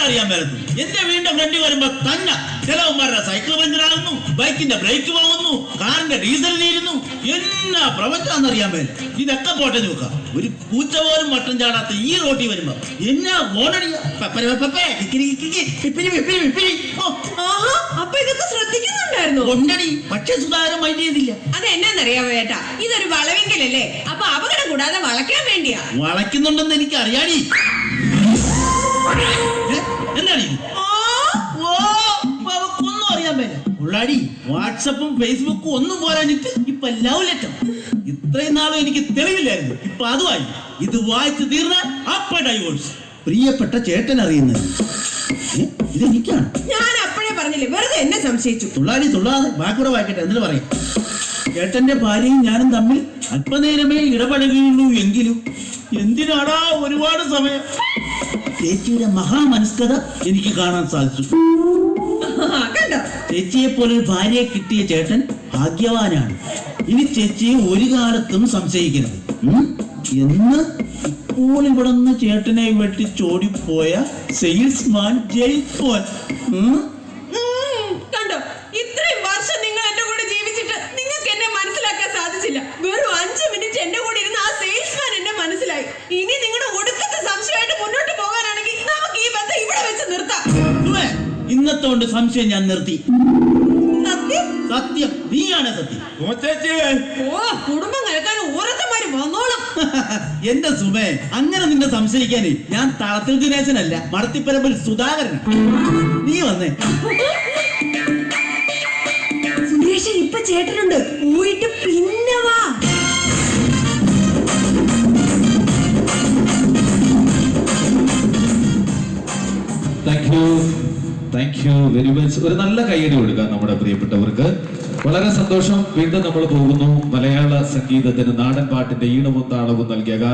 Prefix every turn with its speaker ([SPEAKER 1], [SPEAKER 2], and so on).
[SPEAKER 1] അറിയാൻ പറ്റുന്നു. എന്റെ വീടിന്റെ ഫ്രണ്ടിൽ വരുമ്പോ തന്നെ ചിലവന്മാരുടെ സൈക്കിൾ പഞ്ചറാകുന്നു, ബൈക്കിന്റെ ബ്രേക്ക് പോകുന്നു, കാറിന്റെ ഡീസൽ തീരുന്നു. എന്നാ പ്രപഞ്ചാന്നറിയാൻ പറ്റില്ല. ഇതൊക്കെ പോട്ടെ നോക്കാം. ഒരു പൂച്ച പോലും മട്ടൻ ചാടാത്ത ഈ റോട്ടിൽ വരുമ്പോ എന്നാ ഓണടിയ.
[SPEAKER 2] അപ്പൊ ഇതൊക്കെ ശ്രദ്ധിക്കുന്നുണ്ടായിരുന്നു
[SPEAKER 1] കൊണ്ടടി. പക്ഷെ സുധാകരൻ മൈൻഡ് ചെയ്തില്ല.
[SPEAKER 2] അതെന്നറിയാമോ ചേട്ടാ, ഇതൊരു വളവെങ്കിലല്ലേ, അപ്പൊ അപകടം കൂടാതെ വളയ്ക്കാൻ വേണ്ടിയാ.
[SPEAKER 1] വളയ്ക്കുന്നുണ്ടെന്ന് എനിക്ക് അറിയാടി. എന്താണ് അവക്കൊന്നും അറിയാൻ പറ്റില്ല. ഉള്ളാടി വാട്സപ്പും ഫേസ്ബുക്കും ഒന്നും പോരാഞ്ഞിട്ട് ഇപ്പൊ ലവ് ലെറ്റർ. ഇത്രയും നാളും എനിക്ക് തെളിവില്ലായിരുന്നു, ഇപ്പൊ അതുമായി. ഇത് വായിച്ചു തീർന്നാൽ അപ്പ ഡൈവോഴ്സ്. പ്രിയപ്പെട്ട ചേട്ടൻ അറിയുന്നത് ഇതെനിക്കാണ്.
[SPEAKER 2] ഞാൻ അപ്പോഴേ പറഞ്ഞില്ലേ, വെറുതെ എന്നെ സംശയിച്ചു.
[SPEAKER 1] തുള്ളാടി തുള്ളാതെ ബാക്കിയൂടെ വായിക്കട്ടെ, എന്നിട്ട് പറയാം. ചേട്ടന്റെ ഭാര്യയും ഞാനും തമ്മിൽ അല്പനേരമേ ഇടപഴകിയുള്ളൂ എങ്കിലും എന്തിനാടാ ഒരുപാട് സമയം. ചേച്ചിയുടെ മഹാമനസ്കത എനിക്ക് കാണാൻ സാധിച്ചു. ചേച്ചിയെ പോലെ ഒരു ഭാര്യയെ കിട്ടിയ ചേട്ടൻ ഭാഗ്യവാനാണ്. ഇനി ചേച്ചിയെ ഒരു കാലത്തും സംശയിക്കരുത് എന്ന് ഇപ്പോൾ ഇവിടെ നിന്ന് ചേട്ടനെ വെട്ടിച്ചോടിപ്പോയ സെയിൽസ്മാൻ ജയ്പോൻ.
[SPEAKER 2] കണ്ടോ, ഇത്രയും വർഷം നിങ്ങൾ എന്റെ കൂടെ ജീവിച്ചിട്ട് നിങ്ങൾക്ക് എന്നെ മനസ്സിലാക്കാൻ സാധിച്ചില്ല. വെറും 5 മിനിറ്റ് എന്റെ കൂടെ ഇരുന്ന് ആ സെയിൽസ്മാൻ എന്നെ മനസ്സിലായി. ഇനി നിങ്ങളുടെ ഒടുക്കത്തെ സംശയമായിട്ട് മുന്നോട്ട് പോകാനാണെങ്കിൽ നമുക്ക് ഈ ബന്ധം ഇവിടെ വെച്ച് നിർത്താം.
[SPEAKER 1] ഇന്നത്തെ കൊണ്ട് സംശയം ഞാൻ നിർത്തി.
[SPEAKER 2] സത്യം
[SPEAKER 1] സത്യം, നീയാണ് സത്യം.
[SPEAKER 2] കുടുംബം കേൾക്കാൻ ഓരോരുത്തന്മാര് വന്നോളും.
[SPEAKER 1] എന്റെ സുമേ, അങ്ങനെ നിന്നെ സംശയിക്കാനേ ഞാൻ തളത്തിൽ ദിനേശനല്ല, മടത്തിപ്പരമ്പിൽ സുധാകരൻ. നീ വന്നേ.
[SPEAKER 2] സുരേഷൻ ഇപ്പൊ ചേട്ടനുണ്ട്, പോയിട്ട് പിന്നെ വാ.
[SPEAKER 3] Thank you very much. ഒരു നല്ല കയ്യടി കൊടുക്കാം നമ്മുടെ പ്രിയപ്പെട്ടവർക്ക്. വളരെ സന്തോഷം. വീണ്ടും നമ്മൾ പോകുന്നു മലയാള സംഗീതത്തിന് നാടൻ പാട്ടിന്റെ ഈണവും താളവും നൽകിയ കാലം.